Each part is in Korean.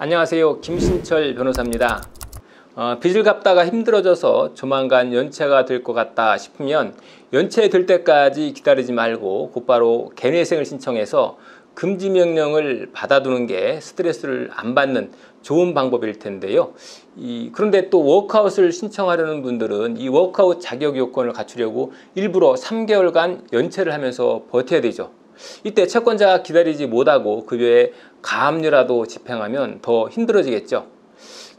안녕하세요. 김신철 변호사입니다. 빚을 갚다가 힘들어져서 조만간 연체가 될 것 같다 싶으면 연체 될 때까지 기다리지 말고 곧바로 개인회생을 신청해서 금지명령을 받아두는 게 스트레스를 안 받는 좋은 방법일 텐데요. 그런데 또 워크아웃을 신청하려는 분들은 이 워크아웃 자격 요건을 갖추려고 일부러 3개월간 연체를 하면서 버텨야 되죠. 이때 채권자가 기다리지 못하고 급여에 가압류라도 집행하면 더 힘들어지겠죠.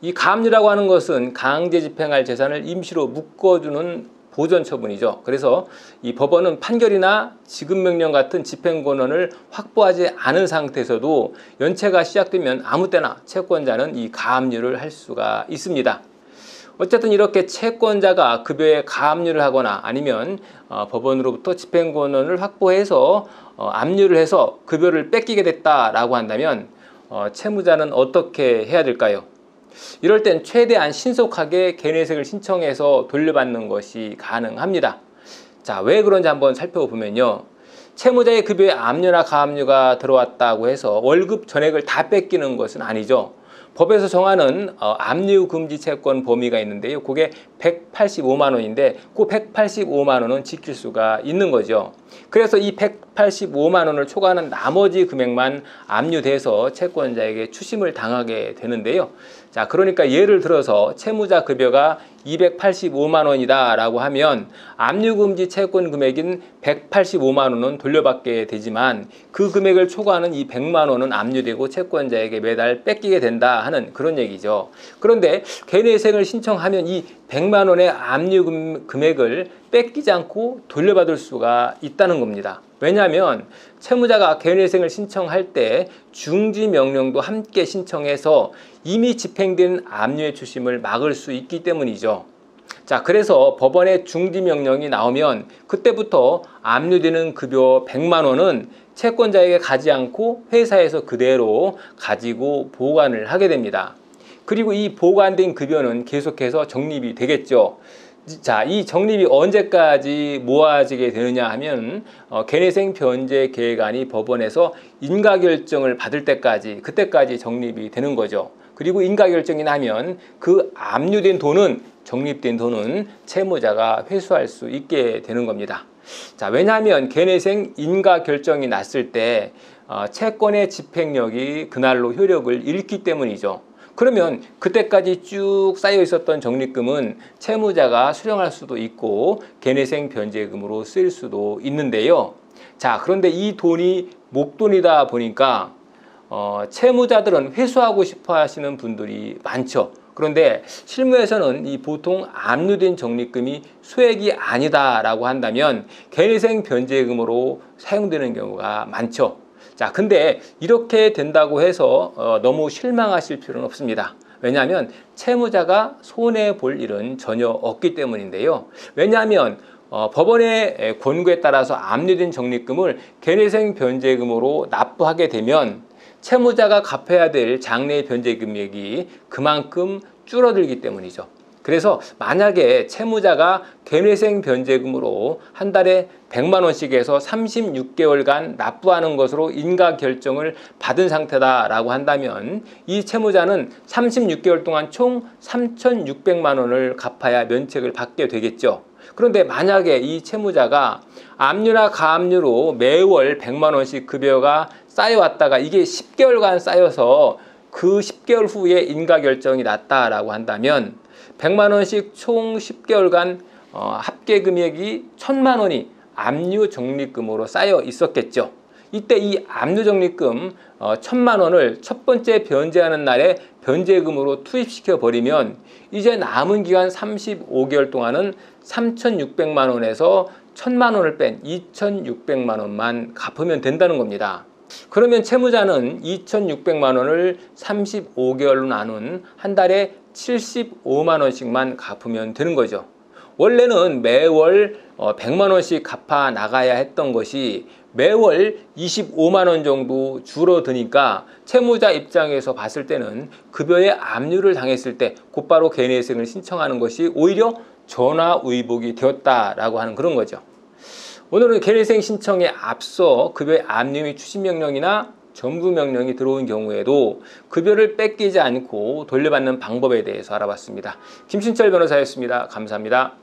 이 가압류라고 하는 것은 강제 집행할 재산을 임시로 묶어주는 보전 처분이죠. 그래서 이 법원은 판결이나 지급명령 같은 집행 권한을 확보하지 않은 상태에서도 연체가 시작되면 아무 때나 채권자는 이 가압류를 할 수가 있습니다. 어쨌든 이렇게 채권자가 급여에 가압류를 하거나 아니면 법원으로부터 집행 권한을 확보해서 압류를 해서 급여를 뺏기게 됐다라고 한다면 채무자는 어떻게 해야 될까요? 이럴 땐 최대한 신속하게 개인회생을 신청해서 돌려받는 것이 가능합니다. 자, 왜 그런지 한번 살펴보면요. 채무자의 급여에 압류나 가압류가 들어왔다고 해서 월급 전액을 다 뺏기는 것은 아니죠. 법에서 정하는 압류 금지 채권 범위가 있는데요. 그게 185만 원인데 그 185만 원은 지킬 수가 있는 거죠. 그래서 이 185만 원을 초과하는 나머지 금액만 압류돼서 채권자에게 추심을 당하게 되는데요. 자, 그러니까 예를 들어서 채무자 급여가 285만 원이다 라고 하면 압류금지 채권 금액인 185만 원은 돌려받게 되지만 그 금액을 초과하는 이 100만 원은 압류되고 채권자에게 매달 뺏기게 된다 하는 그런 얘기죠. 그런데 개인회생을 신청하면 이 100만 원의 압류 금액을 뺏기지 않고 돌려받을 수가 있다는 겁니다. 왜냐하면 채무자가 개인회생을 신청할 때 중지명령도 함께 신청해서 이미 집행된 압류의 추심을 막을 수 있기 때문이죠. 자, 그래서 법원의 중지명령이 나오면 그때부터 압류되는 급여 100만 원은 채권자에게 가지 않고 회사에서 그대로 가지고 보관을 하게 됩니다. 그리고 이 보관된 급여는 계속해서 적립이 되겠죠. 자, 이 적립이 언제까지 모아지게 되느냐 하면 개인회생 변제 계획안이 법원에서 인가결정을 받을 때까지 그때까지 적립이 되는 거죠. 그리고 인가결정이 나면 그 압류된 돈은 적립된 돈은 채무자가 회수할 수 있게 되는 겁니다. 자, 왜냐하면 개인회생 인가결정이 났을 때 채권의 집행력이 그날로 효력을 잃기 때문이죠. 그러면 그때까지 쭉 쌓여 있었던 적립금은 채무자가 수령할 수도 있고 개인회생 변제금으로 쓰일 수도 있는데요. 자, 그런데 이 돈이 목돈이다 보니까 채무자들은 회수하고 싶어 하시는 분들이 많죠. 그런데 실무에서는 이 보통 압류된 적립금이 소액이 아니다라고 한다면 개인회생 변제금으로 사용되는 경우가 많죠. 자, 근데 이렇게 된다고 해서 너무 실망하실 필요는 없습니다. 왜냐하면 채무자가 손해볼 일은 전혀 없기 때문인데요. 왜냐하면 법원의 권고에 따라서 압류된 적립금을 개인회생 변제금으로 납부하게 되면 채무자가 갚아야 될 장래 변제 금액이 그만큼 줄어들기 때문이죠. 그래서 만약에 채무자가 개인회생 변제금으로 한 달에 100만 원씩 해서 36개월간 납부하는 것으로 인가결정을 받은 상태다라고 한다면 이 채무자는 36개월 동안 총 3,600만 원을 갚아야 면책을 받게 되겠죠. 그런데 만약에 이 채무자가 압류나 가압류로 매월 100만 원씩 급여가 쌓여왔다가 이게 10개월간 쌓여서 그 10개월 후에 인가결정이 났다라고 한다면 100만 원씩 총 10개월간 합계 금액이 1,000만 원이 압류 적립금으로 쌓여 있었겠죠. 이때 이 압류 적립금 1,000만 원을 첫 번째 변제하는 날에 변제금으로 투입시켜 버리면 이제 남은 기간 35개월 동안은 3,600만 원에서 1,000만 원을 뺀 2,600만 원만 갚으면 된다는 겁니다. 그러면 채무자는 2,600만 원을 35개월로 나눈 한 달에 75만 원씩만 갚으면 되는 거죠. 원래는 매월 100만 원씩 갚아 나가야 했던 것이 매월 25만 원 정도 줄어드니까 채무자 입장에서 봤을 때는 급여에 압류를 당했을 때 곧바로 개인회생을 신청하는 것이 오히려 전화위복이 되었다라고 하는 그런 거죠. 오늘은 개인회생 신청에 앞서 급여의 압류 및 추심명령이나 정부 명령이 들어온 경우에도 급여를 뺏기지 않고 돌려받는 방법에 대해서 알아봤습니다. 김신철 변호사였습니다. 감사합니다.